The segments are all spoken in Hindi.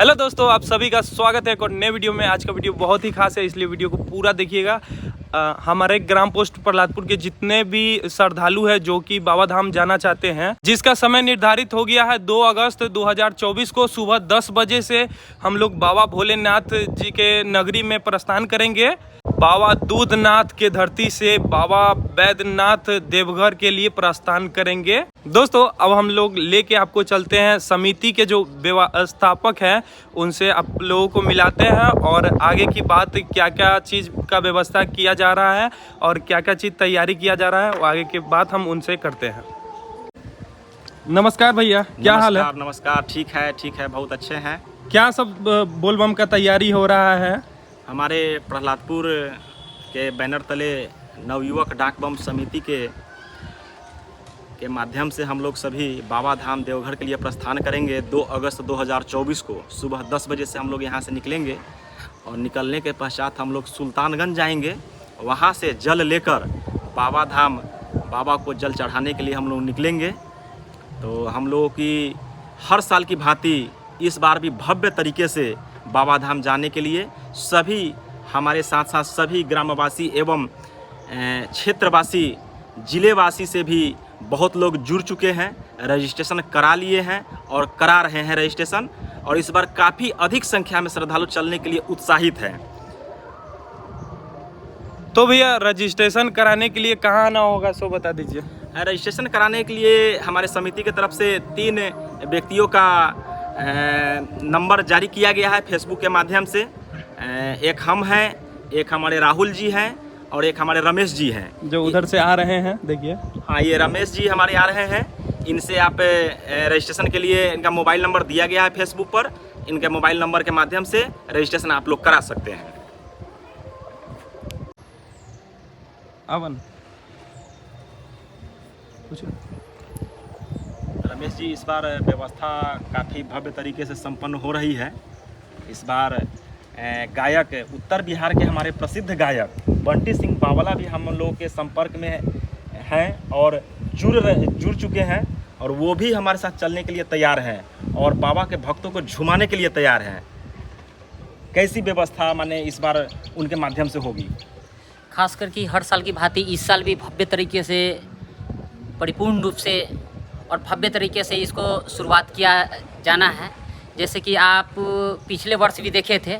हेलो दोस्तों, आप सभी का स्वागत है एक और नए वीडियो में। आज का वीडियो बहुत ही खास है, इसलिए वीडियो को पूरा देखिएगा। हमारे ग्राम पोस्ट प्रहलादपुर के जितने भी श्रद्धालु हैं जो कि बाबा धाम जाना चाहते हैं, जिसका समय निर्धारित हो गया है 2 अगस्त 2024 को सुबह 10 बजे से हम लोग बाबा भोलेनाथ जी के नगरी में प्रस्थान करेंगे। बाबा दूधनाथ के धरती से बाबा बैद्यनाथ देवघर के लिए प्रस्थान करेंगे। दोस्तों, अब हम लोग लेके आपको चलते हैं समिति के जो व्यवस्थापक हैं उनसे आप लोगों को मिलाते हैं और आगे की बात क्या क्या चीज़ का व्यवस्था किया जा रहा है और क्या क्या चीज़ तैयारी किया जा रहा है वो आगे की बात हम उनसे करते हैं। नमस्कार भैया, क्या हाल है? नमस्कार, ठीक है, बहुत अच्छे हैं। क्या सब बोलबम का तैयारी हो रहा है? हमारे प्रहलादपुर के बैनर तले नवयुवक डाक बम समिति के माध्यम से हम लोग सभी बाबा धाम देवघर के लिए प्रस्थान करेंगे। 2 अगस्त 2024 को सुबह 10 बजे से हम लोग यहाँ से निकलेंगे और निकलने के पश्चात हम लोग सुल्तानगंज जाएंगे। वहाँ से जल लेकर बाबा धाम बाबा को जल चढ़ाने के लिए हम लोग निकलेंगे। तो हम लोगों की हर साल की भांति इस बार भी भव्य तरीके से बाबा धाम जाने के लिए सभी हमारे साथ साथ सभी ग्रामवासी एवं क्षेत्रवासी जिलेवासी से भी बहुत लोग जुड़ चुके हैं, रजिस्ट्रेशन करा लिए हैं और करा रहे हैं रजिस्ट्रेशन। और इस बार काफ़ी अधिक संख्या में श्रद्धालु चलने के लिए उत्साहित हैं। तो भैया, रजिस्ट्रेशन कराने के लिए कहाँ आना होगा सो बता दीजिए। रजिस्ट्रेशन कराने के लिए हमारे समिति की तरफ से 3 व्यक्तियों का नंबर जारी किया गया है फेसबुक के माध्यम से। एक हम हैं, एक हमारे राहुल जी हैं और एक हमारे रमेश जी हैं जो उधर से आ रहे हैं। देखिए, हाँ, ये रमेश जी हमारे आ रहे हैं। इनसे आप रजिस्ट्रेशन के लिए इनका मोबाइल नंबर दिया गया है फेसबुक पर। इनके मोबाइल नंबर के माध्यम से रजिस्ट्रेशन आप लोग करा सकते हैं। रमेश जी, इस बार व्यवस्था काफ़ी भव्य तरीके से संपन्न हो रही है। इस बार गायक उत्तर बिहार के हमारे प्रसिद्ध गायक बंटी सिंह बावला भी हम लोगों के संपर्क में हैं और जुड़ चुके हैं और वो भी हमारे साथ चलने के लिए तैयार हैं और बाबा के भक्तों को झुमाने के लिए तैयार हैं। कैसी व्यवस्था माने इस बार उनके माध्यम से होगी? खास करके हर साल की भांति इस साल भी भव्य तरीके से, परिपूर्ण रूप से और भव्य तरीके से इसको शुरुआत किया जाना है। जैसे कि आप पिछले वर्ष भी देखे थे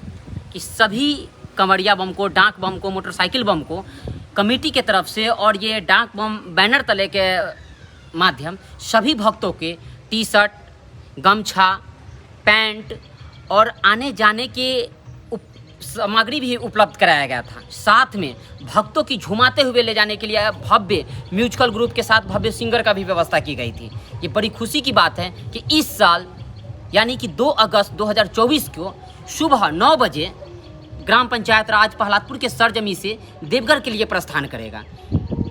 कि सभी कंवरिया बम को, डाक बम को, मोटरसाइकिल बम को कमेटी के तरफ से और ये डाक बम बैनर तले के माध्यम सभी भक्तों के टी-शर्ट, गमछा, पैंट और आने जाने के सामग्री भी उपलब्ध कराया गया था। साथ में भक्तों की झुमाते हुए ले जाने के लिए भव्य म्यूजिकल ग्रुप के साथ भव्य सिंगर का भी व्यवस्था की गई थी। ये बड़ी खुशी की बात है कि इस साल यानी कि 2 अगस्त 2024 को सुबह 9 बजे ग्राम पंचायत राज प्रहलादपुर के सरजमी से देवघर के लिए प्रस्थान करेगा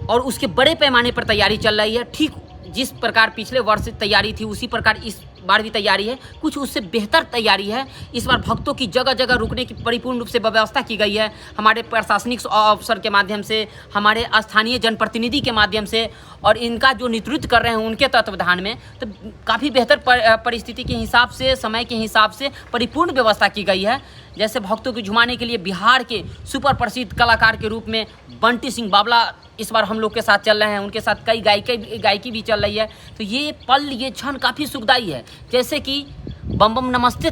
और उसके बड़े पैमाने पर तैयारी चल रही है। ठीक जिस प्रकार पिछले वर्ष तैयारी थी उसी प्रकार इस बार भी तैयारी है, कुछ उससे बेहतर तैयारी है। इस बार भक्तों की जगह जगह रुकने की परिपूर्ण रूप से व्यवस्था की गई है। हमारे प्रशासनिक अफसर के माध्यम से, हमारे स्थानीय जनप्रतिनिधि के माध्यम से और इनका जो नेतृत्व कर रहे हैं उनके तत्वाधान में तो काफ़ी बेहतर परिस्थिति के हिसाब से, समय के हिसाब से परिपूर्ण व्यवस्था की गई है। जैसे भक्तों को झुमाने के लिए बिहार के सुपर प्रसिद्ध कलाकार के रूप में बंटी सिंह बावला इस बार हम लोग के साथ चल रहे हैं। उनके साथ कई गायकी भी चल रही है। तो ये पल, ये क्षण काफ़ी सुखदायी है। जैसे कि बम बम नमस्ते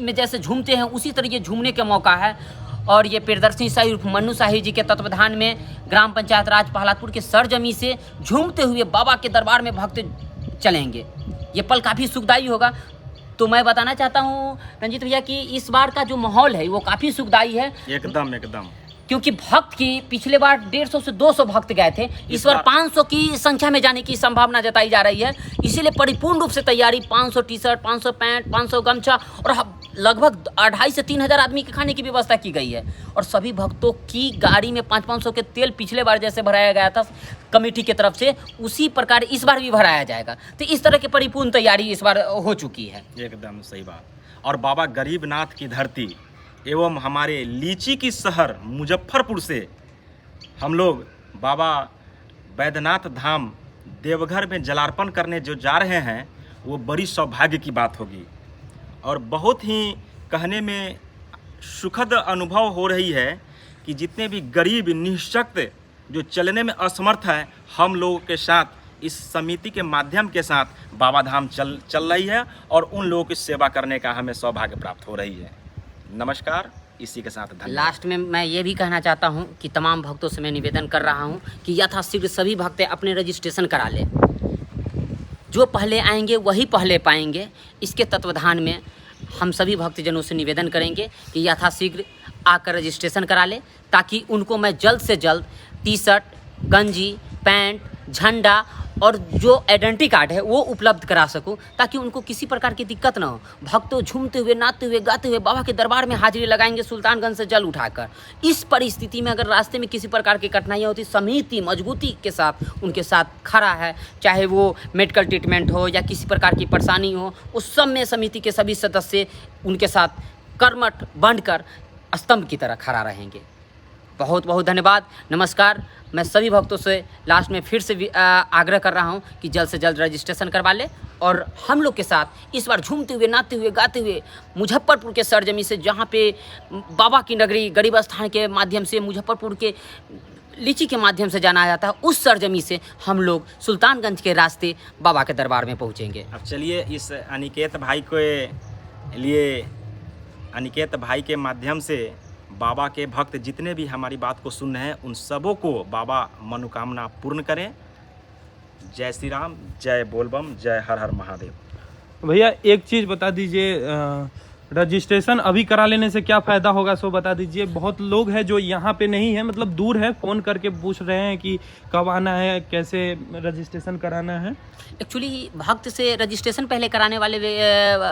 में जैसे झूमते हैं उसी तरीके झूमने का मौका है। और ये प्रियदर्शनी शाही मन्नू शाही जी के तत्वाधान में ग्राम पंचायत राज प्रहलादपुर के सरजमी से झूमते हुए बाबा के दरबार में भक्त चलेंगे। ये पल काफ़ी सुखदायी होगा। तो मैं बताना चाहता हूँ रंजीत भैया कि इस बार का जो माहौल है वो काफ़ी सुखदायी है। एकदम क्योंकि भक्त की पिछले बार 150 से 200 भक्त गए थे, इस बार 500 की संख्या में जाने की संभावना जताई जा रही है। इसीलिए परिपूर्ण रूप से तैयारी, 500 टी-शर्ट, 500 पैंट, 500 गमछा और लगभग 2500 से 3000 आदमी के खाने की व्यवस्था की गई है। और सभी भक्तों की गाड़ी में 500-500 के तेल पिछले बार जैसे भराया गया था कमेटी की तरफ से, उसी प्रकार इस बार भी भराया जाएगा। तो इस तरह की परिपूर्ण तैयारी इस बार हो चुकी है। एकदम सही बात। और बाबा गरीबनाथ की धरती एवं हमारे लीची की शहर मुजफ्फरपुर से हम लोग बाबा बैद्यनाथ धाम देवघर में जलार्पण करने जो जा रहे हैं वो बड़ी सौभाग्य की बात होगी। और बहुत ही कहने में सुखद अनुभव हो रही है कि जितने भी गरीब निःशक्त जो चलने में असमर्थ है, हम लोगों के साथ इस समिति के माध्यम के साथ बाबा धाम चल रही है और उन लोगों की सेवा करने का हमें सौभाग्य प्राप्त हो रही है। नमस्कार, इसी के साथ धन्यवाद। लास्ट में मैं ये भी कहना चाहता हूँ कि तमाम भक्तों से मैं निवेदन कर रहा हूँ कि यथाशीघ्र सभी भक्त अपने रजिस्ट्रेशन करा लें। जो पहले आएंगे वही पहले पाएंगे। इसके तत्वाधान में हम सभी भक्तजनों से निवेदन करेंगे कि यथाशीघ्र आकर रजिस्ट्रेशन करा लें, ताकि उनको मैं जल्द से जल्द टी शर्ट, गंजी, पैंट, झंडा और जो आइडेंटिटी कार्ड है वो उपलब्ध करा सकूं, ताकि उनको किसी प्रकार की दिक्कत ना हो। भक्तों झूमते हुए, नाचते हुए, गाते हुए बाबा के दरबार में हाजिरी लगाएंगे सुल्तानगंज से जल उठाकर। इस परिस्थिति में अगर रास्ते में किसी प्रकार की कठिनाइयाँ होती, समिति मजबूती के साथ उनके साथ खड़ा है, चाहे वो मेडिकल ट्रीटमेंट हो या किसी प्रकार की परेशानी हो, उस सब में समिति के सभी सदस्य उनके साथ कर्मठ बनकर स्तंभ की तरह खड़ा रहेंगे। बहुत बहुत धन्यवाद, नमस्कार। मैं सभी भक्तों से लास्ट में फिर से आग्रह कर रहा हूं कि जल्द से जल्द रजिस्ट्रेशन करवा ले और हम लोग के साथ इस बार झूमते हुए, नाचते हुए, गाते हुए मुजफ्फरपुर के सरजमी से, जहां पे बाबा की नगरी गरीब स्थान के माध्यम से, मुजफ्फरपुर के लीची के माध्यम से जाना जाता है, उस सरजमी से हम लोग सुल्तानगंज के रास्ते बाबा के दरबार में पहुँचेंगे। अब चलिए इस अनिकेत भाई के लिए, अनिकेत भाई के माध्यम से बाबा के भक्त जितने भी हमारी बात को सुन रहे हैं उन सबों को बाबा मनोकामना पूर्ण करें। जय श्री राम, जय बोलबम, जय हर हर महादेव। भैया एक चीज़ बता दीजिए, रजिस्ट्रेशन अभी करा लेने से क्या फ़ायदा होगा, सो बता दीजिए। बहुत लोग हैं जो यहाँ पे नहीं है, मतलब दूर है, फ़ोन करके पूछ रहे हैं कि कब आना है, कैसे रजिस्ट्रेशन कराना है। एक्चुअली भक्त से रजिस्ट्रेशन पहले कराने वाले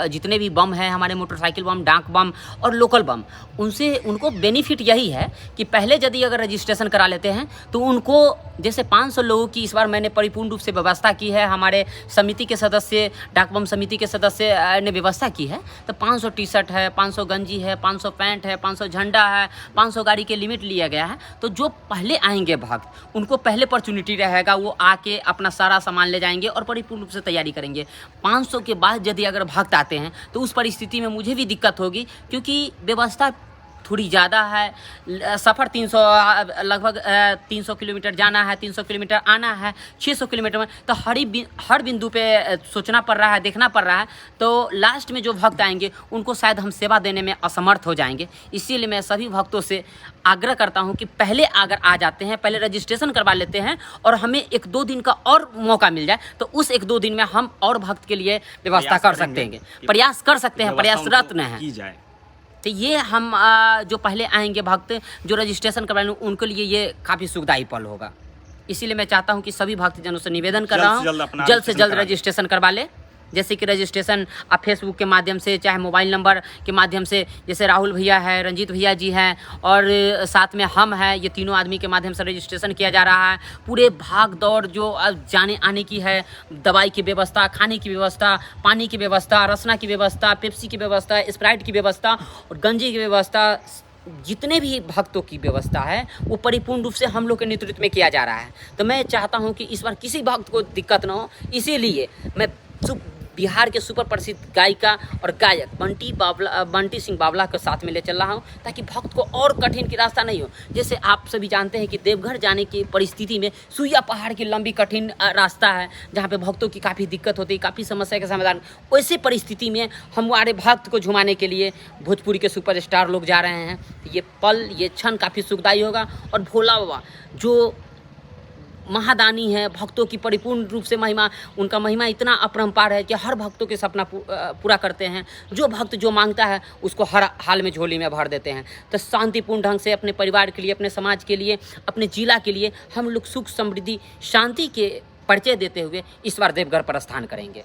जितने भी बम हैं, हमारे मोटरसाइकिल बम, डाक बम और लोकल बम, उनको बेनिफिट यही है कि पहले यदि अगर रजिस्ट्रेशन करा लेते हैं तो उनको, जैसे 500 लोगों की इस बार मैंने परिपूर्ण रूप से व्यवस्था की है, हमारे समिति के सदस्य, डाक बम समिति के सदस्य ने व्यवस्था की है। तो 500 टी शर्ट है, 500 गंजी है, 500 पैंट है, 500 झंडा है, 500 गाड़ी के लिमिट लिया गया है। तो जो पहले आएंगे भक्त, उनको पहले अपॉर्चुनिटी रहेगा, वो आके अपना सारा सामान ले जाएंगे और परिपूर्ण रूप से तैयारी करेंगे। 500 के बाद यदि अगर भक्त आते हैं तो उस परिस्थिति में मुझे भी दिक्कत होगी, क्योंकि व्यवस्था थोड़ी ज़्यादा है। सफ़र 300 लगभग 300 किलोमीटर जाना है, 300 किलोमीटर आना है, 600 किलोमीटर में, तो हर बिंदु पे सोचना पड़ रहा है, देखना पड़ रहा है। तो लास्ट में जो भक्त आएंगे उनको शायद हम सेवा देने में असमर्थ हो जाएंगे। इसीलिए मैं सभी भक्तों से आग्रह करता हूं कि पहले अगर आ जाते हैं, पहले रजिस्ट्रेशन करवा लेते हैं और हमें 1-2 दिन का और मौका मिल जाए तो उस 1-2 दिन में हम और भक्त के लिए व्यवस्था कर सकते हैं, प्रयास कर सकते हैं, प्रयासरत हैं। तो ये हम जो पहले आएंगे भक्त जो रजिस्ट्रेशन करवाएंगे उनके लिए ये काफ़ी सुखदायी पल होगा। इसीलिए मैं चाहता हूँ कि सभी भक्तजनों से निवेदन कर रहा हूँ जल्द से जल्द रजिस्ट्रेशन करवा ले। जैसे कि रजिस्ट्रेशन आप फेसबुक के माध्यम से, चाहे मोबाइल नंबर के माध्यम से, जैसे राहुल भैया है, रंजीत भैया जी हैं और साथ में हम हैं, ये तीनों आदमी के माध्यम से रजिस्ट्रेशन किया जा रहा है। पूरे भाग दौड़ जो जाने आने की है, दवाई की व्यवस्था, खाने की व्यवस्था, पानी की व्यवस्था, रसना की व्यवस्था, पेप्सी की व्यवस्था, स्प्राइट की व्यवस्था और गंजी की व्यवस्था, जितने भी भक्तों की व्यवस्था है वो परिपूर्ण रूप से हम लोग के नेतृत्व में किया जा रहा है। तो मैं चाहता हूं कि इस बार किसी भक्त को दिक्कत ना हो, इसीलिए मैं बिहार के सुपर प्रसिद्ध गायिका और गायक बंटी सिंह बावला के साथ में ले चल रहा हूँ, ताकि भक्त को और कठिन की रास्ता नहीं हो। जैसे आप सभी जानते हैं कि देवघर जाने की परिस्थिति में सुइया पहाड़ की लंबी कठिन रास्ता है, जहाँ पे भक्तों की काफ़ी दिक्कत होती है, काफ़ी समस्या का समाधान। वैसे परिस्थिति में हमारे भक्त को झुमाने के लिए भोजपुरी के सुपरस्टार लोग जा रहे हैं। ये पल, ये क्षण काफ़ी सुखदायी होगा और भोला बाबा जो महादानी है, भक्तों की परिपूर्ण रूप से महिमा, उनका महिमा इतना अपरंपार है कि हर भक्तों के सपना पूरा करते हैं। जो भक्त जो मांगता है उसको हर हाल में झोली में भर देते हैं। तो शांतिपूर्ण ढंग से अपने परिवार के लिए, अपने समाज के लिए, अपने जिला के लिए हम लोग सुख, समृद्धि, शांति के परिचय देते हुए इस बार देवघर प्रस्थान करेंगे।